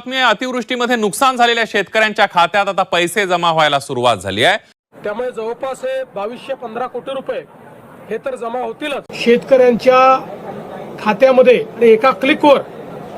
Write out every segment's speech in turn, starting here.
बातमी आहे, अतिवृष्टीमध्ये नुकसान झालेल्या शेतकऱ्यांच्या खात्यात आता पैसे जमा व्हायला सुरुवात झाली आहे। त्यामुळे जवळपास 2215 कोटी रुपये हे तर जमा होतीलच शेतकऱ्यांच्या खात्यामध्ये आणि एका क्लिकवर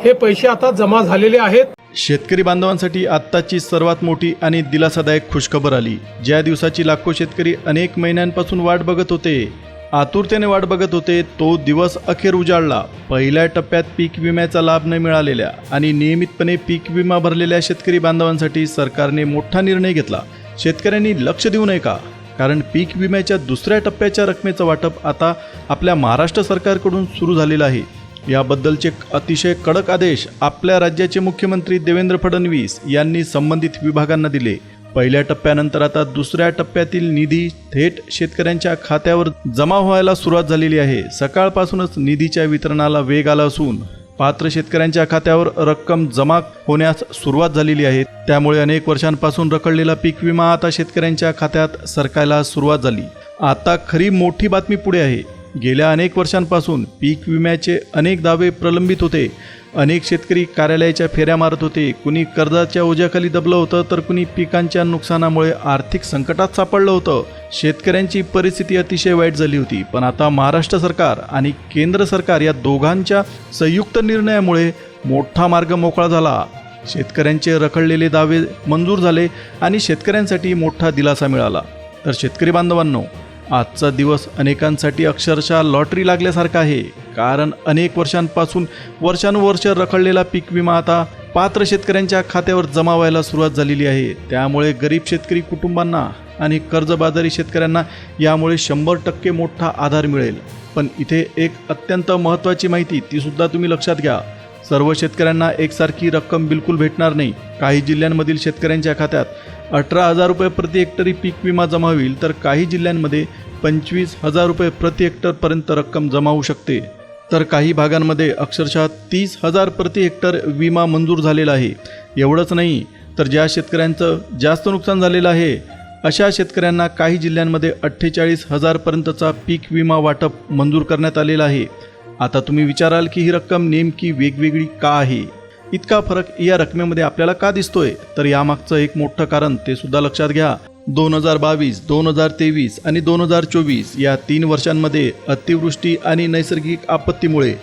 हे पैसे आता जमा झालेले आहेत। शेतकरी बांधवांसाठी आत्ताची सर्वात मोठी आणि दिलासादायक खुशखबर आली। ज्या दिवसाची लाखो शेतकरी अनेक महिन्यांपासून वाट बघत होते, आतुरतेने वाट बघत होते, तो दिवस अखेर उजाडला। पहिल्या टप्प्यात पीक विम्याचा लाभ न मिळालेल्या आणि नियमितपणे पीक विमा भरलेल्या शेतकरी बांधवांसाठी सरकारने मोठा निर्णय घेतला। शेतकऱ्यांनी लक्ष देऊ नये का? कारण पीक विम्याच्या दुसऱ्या टप्प्याच्या रकमेचं वाटप आता आपल्या महाराष्ट्र सरकारकडून सुरू झालेलं आहे। याबद्दलचे अतिशय कडक आदेश आपल्या राज्याचे मुख्यमंत्री देवेंद्र फडणवीस यांनी संबंधित विभागांना दिले। पहिल्या टप्प्यानंतर आता दुसऱ्या टप्प्यातील निधी थेट शेतकऱ्यांच्या खात्यावर जमा व्हायला सुरुवात झालेली आहे। सकाळपासूनच निधीच्या वितरणाला वेग आला असून पात्र शेतकऱ्यांच्या खात्यावर रक्कम जमा होण्यास सुरुवात झालेली आहे। त्यामुळे अनेक वर्षांपासून रखडलेला पीक विमा आता शेतकऱ्यांच्या खात्यात सरकायला सुरुवात झाली। आता खरी मोठी बातमी पुढे आहे। गेल्या अनेक वर्षांपासून पीक विम्याचे अनेक दावे प्रलंबित होते। अनेक शेतकरी कार्यालयाच्या फेऱ्या मारत होते। कुणी कर्जाच्या ओझ्याखाली दबलं होतं, तर कुणी पिकांच्या नुकसानामुळे आर्थिक संकटात सापडलं होतं। शेतकऱ्यांची परिस्थिती अतिशय वाईट झाली होती। पण आता महाराष्ट्र सरकार आणि केंद्र सरकार या दोघांच्या संयुक्त निर्णयामुळे मोठा मार्ग मोकळा झाला। शेतकऱ्यांचे रखडलेले दावे मंजूर झाले आणि शेतकऱ्यांसाठी मोठा दिलासा मिळाला। तर शेतकरी बांधवांनो, आजचा दिवस अनेकांसाठी अक्षरशः लॉटरी लागल्यासारखा आहे। कारण अनेक वर्षांपासून वर्षानुवर्ष रखडलेला पीक विमा आता पात्र शेतकऱ्यांच्या खात्यावर जमा व्हायला सुरुवात झालेली आहे। त्यामुळे गरीब शेतकरी कुटुंबांना आणि कर्जबाजारी शेतकऱ्यांना यामुळे 100% मोठा आधार मिळेल। पण इथे एक अत्यंत महत्त्वाची माहिती, ती सुद्धा तुम्ही लक्षात घ्या। सर्व शेतकऱ्यांना एकसारखी रक्कम बिलकुल भेटणार नाही। काही जिल्ह्यांमधील शेतकऱ्यांच्या खात्यात 18,000 रुपये प्रति हेक्टरी पीक विमा जमा होईल, तर काही जिल्ह्यांमध्ये 25,000 रुपये प्रति हेक्टरपर्यंत रक्कम जमा होऊ शकते। तर काही भागांमध्ये अक्षरशः 30,000 प्रति हेक्टर विमा मंजूर झालेला आहे। एवढंच नाही, तर ज्या शेतकऱ्यांचं जास्त नुकसान झालेलं आहे अशा शेतकऱ्यांना काही जिल्ह्यांमध्ये 48,000 पर्यंतचा पीक विमा वाटप मंजूर करण्यात आलेला आहे। आता तुम्ही विचाराल की ही रक्कम नेमकी वेगवेगळी का आहे? इतका फरक या रकमेमध्ये आपल्याला का दिसतोय? तर यामागचं एक मोठं कारण ते सुद्धा लक्षात घ्या। 2022, 2023 आणि 2024 या 3 वर्षांमध्ये अतिवृष्टी आणि नैसर्गिक आपत्तीमुळे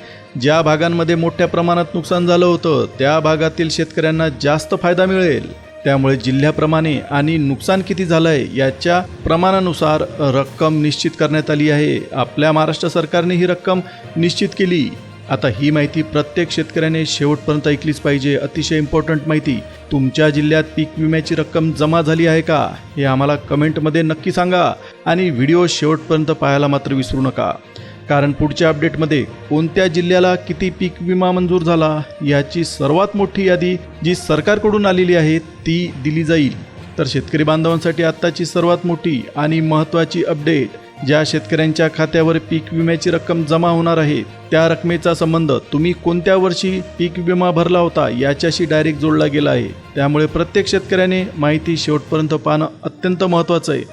ज्या भागांमध्ये मोठ्या प्रमाणात नुकसान झालं होतं, त्या भागातील शेतकऱ्यांना जास्त फायदा मिळेल। त्यामुळे जिल्ह्याप्रमाणे आणि नुकसान किती झालं आहे याच्या प्रमाणानुसार रक्कम निश्चित करण्यात आली आहे। आपल्या महाराष्ट्र सरकारने ही रक्कम निश्चित केली। आता ही माहिती प्रत्येक शेतकऱ्याने शेवटपर्यंत ऐकलीच पाहिजे। अतिशय इम्पॉर्टंट माहिती। तुमच्या जिल्ह्यात पीक विम्याची रक्कम जमा झाली आहे का, हे आम्हाला कमेंटमध्ये नक्की सांगा आणि व्हिडिओ शेवटपर्यंत पाहायला मात्र विसरू नका। कारण पुढच्या अपडेटमध्ये कोणत्या जिल्ह्याला किती पीक विमा मंजूर झाला याची सर्वात मोठी यादी जी सरकारकडून आलेली आहे ती दिली जाईल। तर शेतकरी बांधवांसाठी आत्ताची सर्वात मोठी आणि महत्त्वाची अपडेट, ज्या शेतकऱ्यांच्या खात्यावर पीक विम्याची रक्कम जमा होणार आहे त्या रकमेचा संबंध तुम्ही कोणत्या वर्षी पीक विमा भरला होता याच्याशी डायरेक्ट जोडला गेला आहे। त्यामुळे प्रत्येक शेतकऱ्याने माहिती शेवटपर्यंत पाहणं अत्यंत महत्त्वाचं आहे।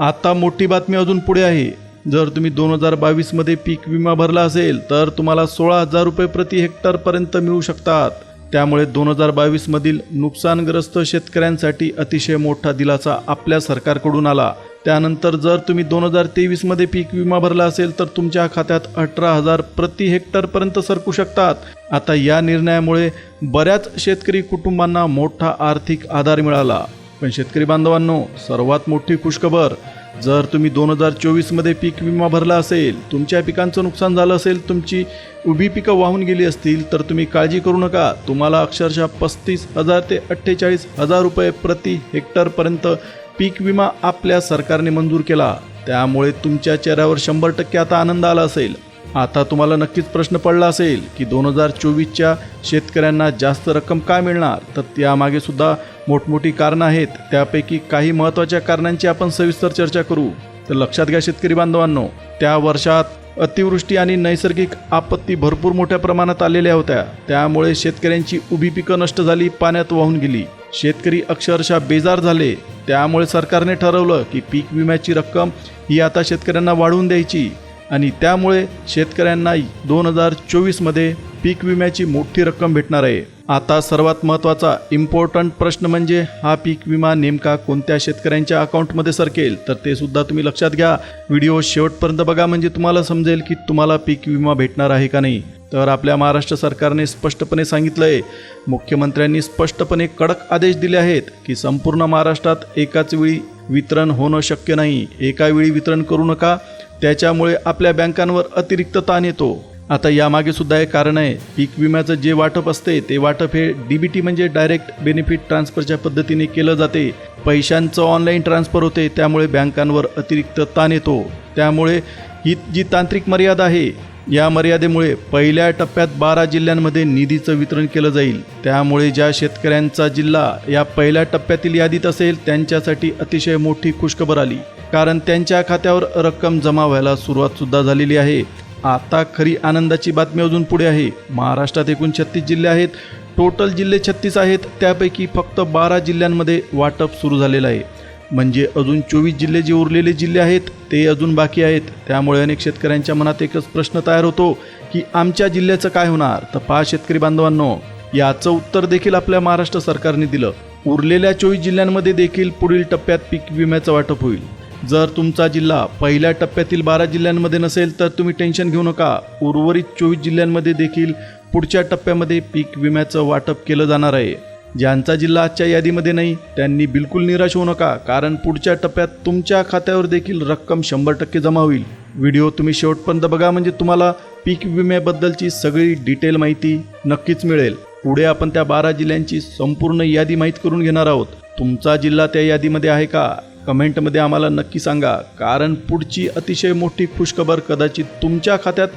आता मोठी बातमी अजून पुढे आहे। जर तुम्ही 2022 मध्ये पीक विमा भरला असेल तर तुम्हाला 16,000 रुपये प्रति हेक्टरपर्यंत मिळू शकतात। त्यामुळे 2022 मधील नुकसानग्रस्त शेतकऱ्यांसाठी अतिशय मोठा दिलासा आपल्या सरकारकडून आला। त्यानंतर जर तुम्ही 2023 मध्ये पीक विमा भरला असेल तर तुमच्या खात्यात 18,000 प्रति हेक्टरपर्यंत सरकू शकतात। आता या निर्णयामुळे बऱ्याच शेतकरी कुटुंबांना मोठा आर्थिक आधार मिळाला। पण शेतकरी बांधवांनो, सर्वात मोठी खुशखबर, जर तुम्ही 2024 मध्ये पीक विमा भरला असेल, तुमच्या पिकांचं नुकसान झालं असेल, तुमची उभी पिकं वाहून गेली असतील, तर तुम्ही काळजी करू नका। तुम्हाला अक्षरशः 35,000 ते 48,000 रुपये प्रति हेक्टरपर्यंत पीक विमा आपल्या सरकारने मंजूर केला। त्यामुळे तुमच्या चेहऱ्यावर 100% आता आनंद आला असेल। आता तुम्हाला नक्कीच प्रश्न पडला असेल की 2024च्या शेतकऱ्यांना जास्त रक्कम का मिळणार? तर त्यामागे सुद्धा मोठमोठी कारणं आहेत। त्यापैकी काही महत्त्वाच्या कारणांची आपण सविस्तर चर्चा करू। तर लक्षात घ्या शेतकरी बांधवांनो, त्या वर्षात अतिवृष्टी आणि नैसर्गिक आपत्ती भरपूर मोठ्या प्रमाणात आलेल्या होत्या। त्यामुळे शेतकऱ्यांची उभी पिकं नष्ट झाली, पाण्यात वाहून गेली। शेतकरी अक्षरशः बेजार झाले। त्यामुळे सरकारने ठरवलं की पीक विम्याची रक्कम ही आता शेतकऱ्यांना वाढवून द्यायची आणि त्यामुळे शेतकऱ्यांना 2024मध्ये पीक विम्याची मोठी रक्कम भेटणार आहे. आता सर्वात महत्त्वाचा इम्पॉर्टंट प्रश्न म्हणजे हा पीक विमा नेमका कोणत्या शेतकऱ्यांच्या अकाउंटमध्ये सरकेल, तर ते सुद्धा तुम्ही लक्षात घ्या. व्हिडिओ शेवटपर्यंत बघा म्हणजे तुम्हाला समजेल की तुम्हाला पीक विमा भेटणार आहे का नाही. तर आपल्या महाराष्ट्र सरकारने स्पष्टपणे सांगितलं आहे, मुख्यमंत्र्यांनी स्पष्टपणे कडक आदेश दिले आहेत की संपूर्ण महाराष्ट्रात एकाच वेळी वितरण होणं शक्य नाही. एका वेळी वितरण करू नका, त्याच्यामुळे आपल्या बँकांवर अतिरिक्त ताण येतो. आता यामागे सुद्धा एक कारण आहे. पीक विम्याचं जे वाटप असते ते वाटप हे DBT म्हणजे डायरेक्ट बेनिफिट ट्रान्सफरच्या पद्धतीने केलं जाते. पैशांचं ऑनलाईन ट्रान्सफर होते, त्यामुळे बँकांवर अतिरिक्त ताण येतो. त्यामुळे ही जी तांत्रिक मर्यादा आहे, या मर्यादेमुळे पहिल्या टप्प्यात 12 जिल्ह्यांमध्ये निधीचं वितरण केलं जाईल. त्यामुळे ज्या शेतकऱ्यांचा जिल्हा या पहिल्या टप्प्यातील यादीत असेल त्यांच्यासाठी अतिशय मोठी खुशखबर आली, कारण त्यांच्या खात्यावर रक्कम जमा व्हायला सुरुवात सुद्धा झालेली आहे. आता खरी आनंदाची बातमी अजून पुढे आहे. महाराष्ट्रात एकूण 36 जिल्हे आहेत. टोटल जिल्हे 36 आहेत. त्यापैकी फक्त 12 जिल्ह्यांमध्ये वाटप सुरू झालेलं आहे. म्हणजे अजून 24 जिल्हे जे उरलेले जिल्हे आहेत ते अजून बाकी आहेत. त्यामुळे अनेक शेतकऱ्यांच्या मनात एकच प्रश्न तयार होतो की आमच्या जिल्ह्याचं काय होणार. तर पहा शेतकरी बांधवांनो, याचं उत्तर देखील आपल्या महाराष्ट्र सरकारने दिलं. उरलेल्या 24 जिल्ह्यांमध्ये देखील पुढील टप्प्यात पीक विम्याचं वाटप होईल. जर तुमचा जिल्हा पहिल्या टप्प्यातील 12 जिल्ह्यांमध्ये नसेल तर तुम्ही टेन्शन घेऊ नका. उर्वरित 24 जिल्ह्यांमध्ये देखील पुढच्या टप्प्यामध्ये पीक विम्याचं वाटप केलं जाणार आहे. ज्यांचा जिल्हा आजच्या यादीमध्ये नाही त्यांनी बिलकुल निराश होऊ नका, कारण पुढच्या टप्प्यात तुमच्या खात्यावर देखील रक्कम 100% जमा होईल. व्हिडिओ तुम्ही शेवटपर्यंत बघा म्हणजे तुम्हाला पीक विम्याबद्दलची सगळी डिटेल माहिती नक्कीच मिळेल. पुढे आपण त्या 12 जिल्ह्यांची संपूर्ण यादी माहीत करून घेणार आहोत. तुमचा जिल्हा त्या यादीमध्ये आहे का, कमेंटमध्ये आम्हाला नक्की सांगा, कारण पुढची अतिशय मोठी खुशखबर कदाचित तुमच्या खात्यात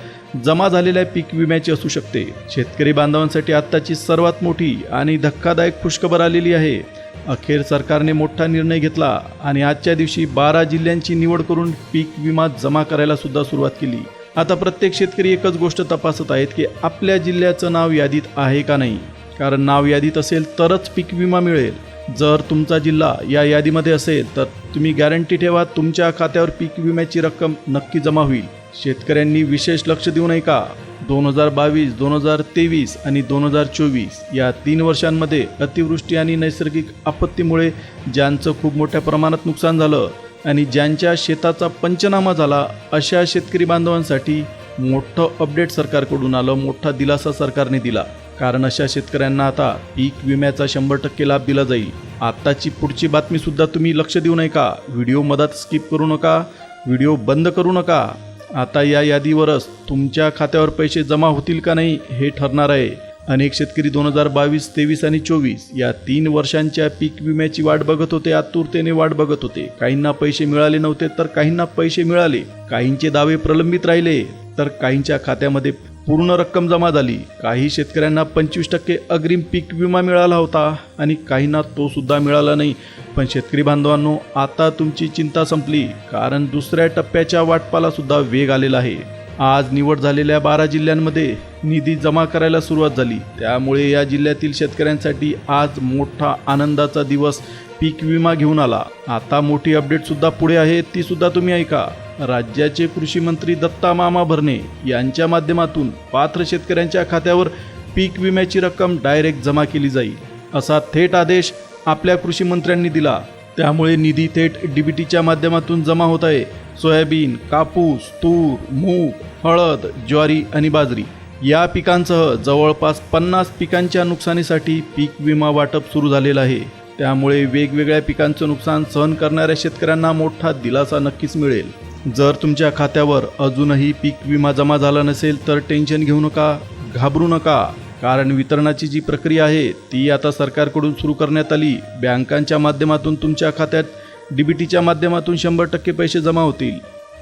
जमा झालेल्या पीक विम्याची असू शकते. शेतकरी बांधवांसाठी आत्ताची सर्वात मोठी आणि धक्कादायक खुशखबर आलेली आहे. अखेर सरकारने मोठा निर्णय घेतला आणि आजच्या दिवशी 12 जिल्ह्यांची निवड करून पीक विमा जमा करायला सुद्धा सुरुवात केली. आता प्रत्येक शेतकरी एकच गोष्ट तपासत आहेत की आपल्या जिल्ह्याचं नाव यादीत आहे का नाही, कारण नाव यादीत असेल तरच पीक विमा मिळेल. जर तुमचा जिल्हा या यादीमध्ये असेल तर तुम्ही गॅरंटी ठेवा तुमच्या खात्यावर पीक विम्याची रक्कम नक्की जमा होईल. शेतकऱ्यांनी विशेष लक्ष देऊ नये का. 2022, 2023 आणि 2024 या 3 वर्षांमध्ये अतिवृष्टी आणि नैसर्गिक आपत्तीमुळे ज्यांचं खूप मोठ्या प्रमाणात नुकसान झालं आणि ज्यांच्या शेताचा पंचनामा झाला, अशा शेतकरी बांधवांसाठी मोठं अपडेट सरकारकडून आलं, मोठा दिलासा सरकारने दिला. कारण अशा शेतकऱ्यांना आता पीक विम्याचा 100% लाभ दिला जाईल. आत्ताची पुढची बातमी सुद्धा तुम्ही लक्ष देऊ नये का. व्हिडिओ मधात स्किप करू नका, व्हिडिओ बंद करू नका. आता या यादीवरच तुमच्या खात्यावर पैसे जमा होतील का नाही हे ठरणार आहे. अनेक शेतकरी 2022, 23 आणि 24 या 3 वर्षांच्या पीक विम्याची वाट बघत होते, आतुरतेने वाट बघत होते. काहींना पैसे मिळाले नव्हते तर काहींना पैसे मिळाले. काहींचे दावे प्रलंबित राहिले तर काहींच्या खात्यामध्ये पूर्ण रक्कम जमा झाली. काही शेतकऱ्यांना 25% अग्रिम पीक विमा मिळाला होता आणि काहींना तो सुद्धा मिळाला नाही. पण शेतकरी बांधवांनो, आता तुमची चिंता संपली, कारण दुसऱ्या टप्प्याच्या वाटपाला सुद्धा वेग आलेला आहे. आज निवड झालेल्या 12 जिल्ह्यांमध्ये निधी जमा करायला सुरुवात झाली. त्यामुळे या जिल्ह्यातील शेतकऱ्यांसाठी आज मोठा आनंदाचा दिवस पीक विमा घेऊन आला. आता मोठी अपडेट सुद्धा पुढे आहे, ती सुद्धा तुम्ही ऐका. राज्याचे कृषी मंत्री दत्ता मामा भरणे यांच्या माध्यमातून पात्र शेतकऱ्यांच्या खात्यावर पीक विम्याची रक्कम डायरेक्ट जमा केली जाईल, असा थेट आदेश आपल्या कृषी मंत्र्यांनी दिला. त्यामुळे निधी थेट DBTच्या माध्यमातून जमा होत आहे. सोयाबीन, कापूस, तूर, मूग, हळद, ज्वारी आणि बाजरी या पिकांसह जवळपास 50 पिकांच्या नुकसानीसाठी पीक विमा वाटप सुरू झालेलं आहे. त्यामुळे वेगवेगळ्या पिकांचं नुकसान सहन करणाऱ्या शेतकऱ्यांना मोठा दिलासा नक्कीच मिळेल. जर तुमच्या खात्यावर अजूनही पीक विमा जमा झाला नसेल तर टेन्शन घेऊ नका, घाबरू नका, कारण वितरणाची जी प्रक्रिया आहे ती आता सरकारकडून सुरू करण्यात आली. बँकांच्या माध्यमातून तुमच्या खात्यात DBTच्या माध्यमातून 100% पैसे जमा होतील.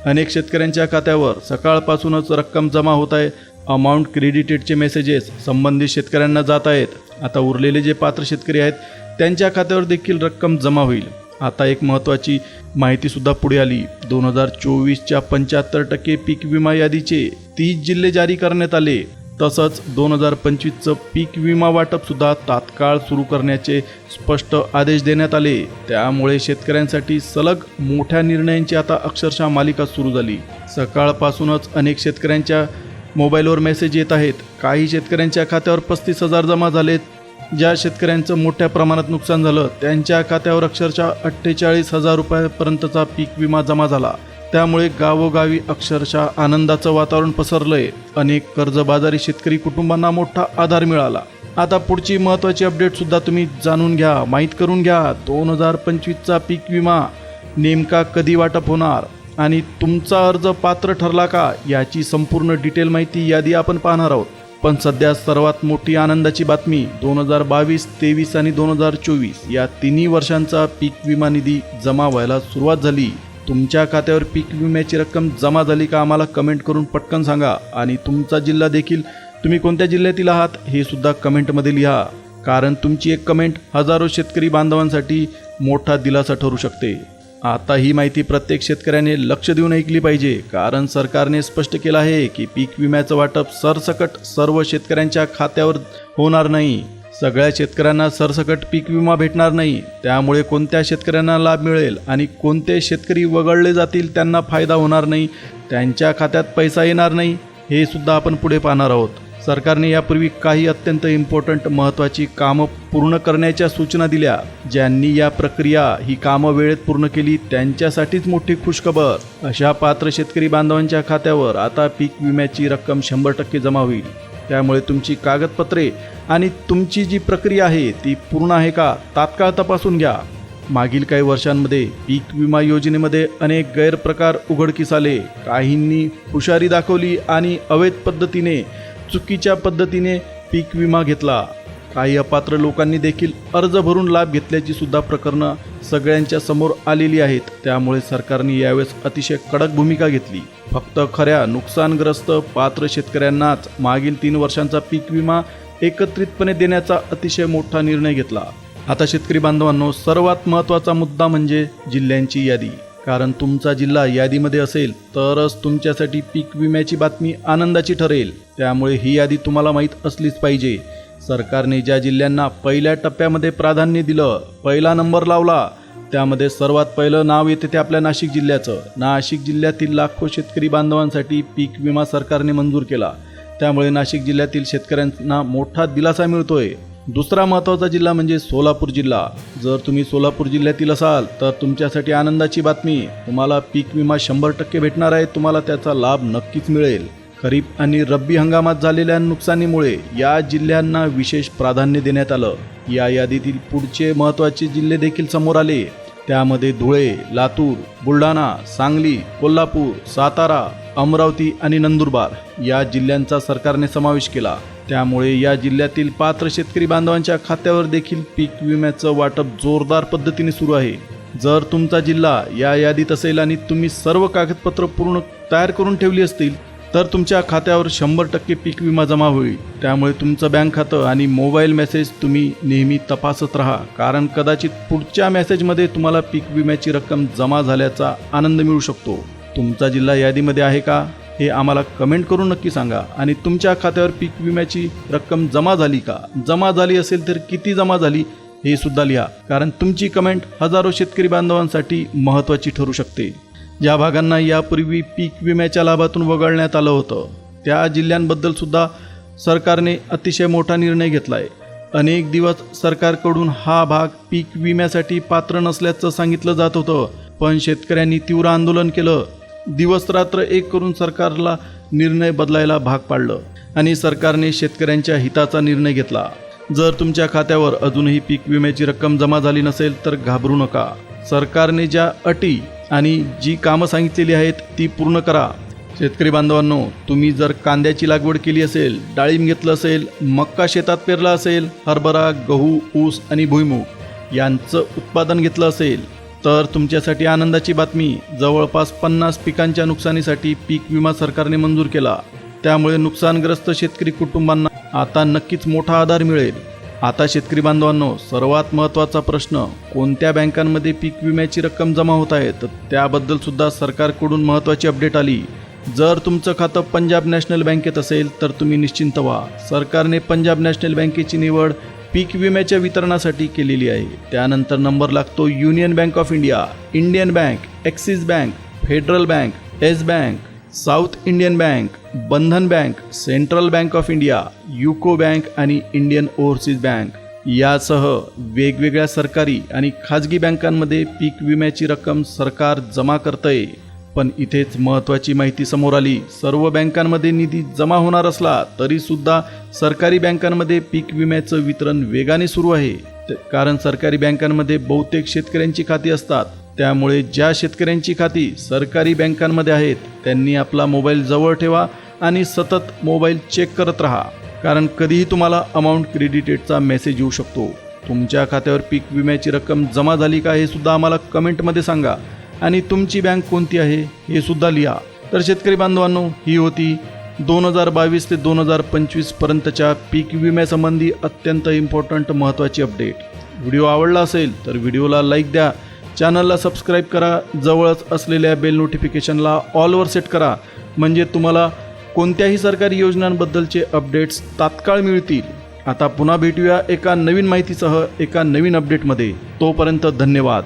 अनेक शेतकऱ्यांच्या खात्यावर सकाळपासूनच रक्कम जमा होत आहे. अमाऊंट क्रेडिटेडचे मेसेजेस संबंधित शेतकऱ्यांना जात आहेत. आता उरलेले जे पात्र शेतकरी आहेत त्यांच्या खात्यावर देखील रक्कम जमा होईल. आता एक महत्त्वाची माहिती सुद्धा पुढे आली. 2024च्या 75% पीक विमा यादीचे 30 जिल्हे जारी करण्यात आले. तसंच 2025चं पीक विमा वाटपसुद्धा तात्काळ सुरू करण्याचे स्पष्ट आदेश देण्यात आले. त्यामुळे शेतकऱ्यांसाठी सलग मोठ्या निर्णयांची आता अक्षरशः मालिका सुरू झाली. सकाळपासूनच अनेक शेतकऱ्यांच्या मोबाईलवर मेसेज येत आहेत. काही शेतकऱ्यांच्या खात्यावर 35,000 जमा झालेत. ज्या शेतकऱ्यांचं मोठ्या प्रमाणात नुकसान झालं त्यांच्या खात्यावर अक्षरशः 48,000 रुपयापर्यंतचा पीक विमा जमा झाला. त्यामुळे गावोगावी अक्षरशः आनंदाचं वातावरण पसरलंय. अनेक कर्जबाजारी शेतकरी कुटुंबांना मोठा आधार मिळाला. आता पुढची महत्त्वाची अपडेटसुद्धा तुम्ही जाणून घ्या, माहीत करून घ्या. 2025चा पीक विमा नेमका कधी वाटप होणार आणि तुमचा अर्ज पात्र ठरला का याची संपूर्ण डिटेल माहिती यादी आपण पाहणार आहोत. पण सध्या सर्वात मोठी आनंदाची बातमी 2022, 23 आणि 2024 या तिन्ही वर्षांचा पीक विमा निधी जमा व्हायला सुरुवात झाली. तुमच्या खात्यावर पीक विम्याची रक्कम जमा झाली का आम्हाला कमेंट करून पटकन सांगा. आणि तुमचा जिल्हा देखील, तुम्ही कोणत्या जिल्ह्यातील आहात हे सुद्धा कमेंटमध्ये लिहा. कारण तुमची एक कमेंट हजारो शेतकरी बांधवांसाठी मोठा दिलासा ठरू शकते. आता ही माहिती प्रत्येक शेतकऱ्याने लक्ष देऊन ऐकली पाहिजे. कारण सरकारने स्पष्ट केलं आहे की पीक विम्याचं वाटप सरसकट सर्व शेतकऱ्यांच्या खात्यावर होणार नाही. सगळ्या शेतकऱ्यांना सरसकट पीक विमा भेटणार नाही. त्यामुळे कोणत्या शेतकऱ्यांना लाभ मिळेल आणि कोणते शेतकरी वगळले जातील, त्यांना फायदा होणार नाही, त्यांच्या खात्यात पैसा येणार नाही, हे सुद्धा आपण पुढे पाहणार आहोत. सरकारने यापूर्वी काही अत्यंत इम्पॉर्टंट महत्त्वाची कामं पूर्ण करण्याच्या सूचना दिल्या. ज्यांनी या प्रक्रिया ही कामं वेळेत पूर्ण केली त्यांच्यासाठीच मोठी खुशखबर. अशा पात्र शेतकरी बांधवांच्या खात्यावर आता पीक विम्याची रक्कम 100% जमा होईल. त्यामुळे तुमची कागदपत्रे आणि तुमची जी प्रक्रिया आहे ती पूर्ण आहे का तात्काळ तपासून घ्या. मागील काही वर्षांमध्ये पीक विमा योजनेमध्ये अनेक गैरप्रकार उघडकीस आले. काहींनी हुशारी दाखवली आणि अवैध पद्धतीने, चुकीच्या पद्धतीने पीक विमा घेतला. काही अपात्र लोकांनी देखील अर्ज भरून लाभ घेतल्याची सुद्धा प्रकरणं सगळ्यांच्या समोर आलेली आहेत. त्यामुळे सरकारने यावेळेस अतिशय कडक भूमिका घेतली. फक्त खऱ्या नुकसानग्रस्त पात्र शेतकऱ्यांनाच मागील 3 वर्षांचा पीक विमा एकत्रितपणे देण्याचा अतिशय मोठा निर्णय घेतला. आता शेतकरी बांधवांनो, सर्वात महत्त्वाचा मुद्दा म्हणजे जिल्ह्यांची यादी. कारण तुमचा जिल्हा यादीमध्ये असेल तरच तुमच्यासाठी पीक विम्याची बातमी आनंदाची ठरेल. त्यामुळे ही यादी तुम्हाला माहीत असलीच पाहिजे. सरकारने ज्या जिल्ह्यांना पहिल्या टप्प्यामध्ये प्राधान्य दिलं, पहिला नंबर लावला, त्यामध्ये सर्वात पहिलं नाव येते ते आपल्या नाशिक जिल्ह्याचं. नाशिक जिल्ह्यातील लाखो शेतकरी बांधवांसाठी पीक विमा सरकारने मंजूर केला. त्यामुळे नाशिक जिल्ह्यातील शेतकऱ्यांना मोठा दिलासा मिळतोय. दुसरा महत्त्वाचा जिल्हा म्हणजे सोलापूर जिल्हा. जर तुम्ही सोलापूर जिल्ह्यातील असाल तर तुमच्यासाठी आनंदाची बातमी, तुम्हाला पीक विमा 100% भेटणार आहे. तुम्हाला त्याचा लाभ नक्कीच मिळेल. खरीप आणि रब्बी हंगामात झालेल्या नुकसानीमुळे या जिल्ह्यांना विशेष प्राधान्य देण्यात आलं. या यादीतील पुढचे महत्त्वाचे जिल्हे देखील समोर आले. त्यामध्ये धुळे, लातूर, बुलढाणा, सांगली, कोल्हापूर, सातारा, अमरावती आणि नंदुरबार या जिल्ह्यांचा सरकारने समावेश केला. त्यामुळे या जिल्ह्यातील पात्र शेतकरी बांधवांच्या खात्यावर देखील पीक विम्याचं वाटप जोरदार पद्धतीने सुरू आहे. जर तुमचा जिल्हा या यादीत असेल आणि तुम्ही सर्व कागदपत्र पूर्ण तयार करून ठेवली असतील तर तुमच्या खात्यावर 100% पीक विमा जमा होईल. त्यामुळे तुमचं बँक खातं आणि मोबाईल मेसेज तुम्ही नेहमी तपासत राहा. कारण कदाचित पुढच्या मेसेजमध्ये तुम्हाला पीक विम्याची रक्कम जमा झाल्याचा आनंद मिळू शकतो. तुमचा जिल्हा यादीमध्ये आहे का हे आम्हाला कमेंट करून नक्की सांगा. आणि तुमच्या खात्यावर पीक विम्याची रक्कम जमा झाली का, जमा झाली असेल तर किती जमा झाली हे सुद्धा लिहा. कारण तुमची कमेंट हजारो शेतकरी बांधवांसाठी महत्त्वाची ठरू शकते. ज्या भागांना यापूर्वी पीक विम्याच्या लाभातून वगळण्यात आलं होतं त्या जिल्ह्यांबद्दल सुद्धा सरकारने अतिशय मोठा निर्णय घेतला आहे. अनेक दिवस सरकारकडून हा भाग पीक विम्यासाठी पात्र नसल्याचं सांगितलं जात होतं. पण शेतकऱ्यांनी तीव्र आंदोलन केलं. दिवस रात्र एक करून सरकारला निर्णय बदलायला भाग पाडलं आणि सरकारने शेतकऱ्यांच्या हिताचा निर्णय घेतला. जर तुमच्या खात्यावर अजूनही पीक विम्याची रक्कम जमा झाली नसेल तर घाबरू नका. सरकारने ज्या अटी आणि जी कामं सांगितलेली आहेत ती पूर्ण करा. शेतकरी बांधवांनो, तुम्ही जर कांद्याची लागवड केली असेल, डाळिंब घेतलं असेल, मक्का शेतात पेरला असेल, हरभरा, गहू, ऊस आणि भुईमूग यांचं उत्पादन घेतलं असेल तर तुमच्यासाठी आनंदाची बातमी. जवळपास 50 पिकांच्या नुकसानीसाठी पीक विमा सरकारने मंजूर केला. त्यामुळे नुकसानग्रस्त शेतकरी कुटुंबांना आता नक्कीच मोठा आधार मिळेल. आता शेतकरी बांधवांनो, सर्वात महत्त्वाचा प्रश्न, कोणत्या बँकांमध्ये पीक विम्याची रक्कम जमा होत आहे तर त्याबद्दल सुद्धा सरकारकडून महत्त्वाची अपडेट आली. जर तुमचं खातं पंजाब नॅशनल बँकेत असेल तर तुम्ही निश्चिंत व्हा. सरकारने पंजाब नॅशनल बँकेची निवड पीक विम्याच्या वितरणासाठी केलेली आहे. त्यानंतर नंबर लागतो union bank of India, Indian bank, axis bank, federal bank, yes bank, south Indian bank, Bandhan bank, central bank of India, UCO bank आणि इंडियन ओव्हरसीज बँक यासह वेगवेगळ्या सरकारी आणि खाजगी बँकांमध्ये पीक विम्याची रक्कम सरकार जमा करतंय. पण इथेच महत्त्वाची माहिती समोर आली. सर्व बँकांमध्ये निधी जमा होणार असला तरीसुद्धा सरकारी बँकांमध्ये पीक विम्याचं वितरण वेगाने सुरू आहे. कारण सरकारी बँकांमध्ये बहुतेक शेतकऱ्यांची खाती असतात. त्यामुळे ज्या शेतकऱ्यांची खाती सरकारी बँकांमध्ये आहेत त्यांनी आपला मोबाईल जवळ ठेवा आणि सतत मोबाईल चेक करत राहा. कारण कधीही तुम्हाला अमाऊंट क्रेडिटेडचा मेसेज येऊ शकतो. तुमच्या खात्यावर पीक विम्याची रक्कम जमा झाली का हे सुद्धा आम्हाला कमेंटमध्ये सांगा आणि तुमची बँक कोणती आहे हे सुद्धा लिहा. तर शेतकरी बांधवांनो, ही होती 2022 ते 2025 पर्यंतच्या पीक विम्यासंबंधी अत्यंत इम्पॉर्टंट महत्त्वाची अपडेट. व्हिडिओ आवडला असेल तर व्हिडिओला लाईक द्या, चॅनलला सबस्क्राईब करा, जवळच असलेल्या बेल नोटिफिकेशनला ऑलवर सेट करा म्हणजे तुम्हाला कोणत्याही सरकारी योजनांबद्दलचे अपडेट्स तात्काळ मिळतील. आता पुन्हा भेटूया एका नवीन माहितीसह एका नवीन अपडेटमध्ये. तोपर्यंत धन्यवाद.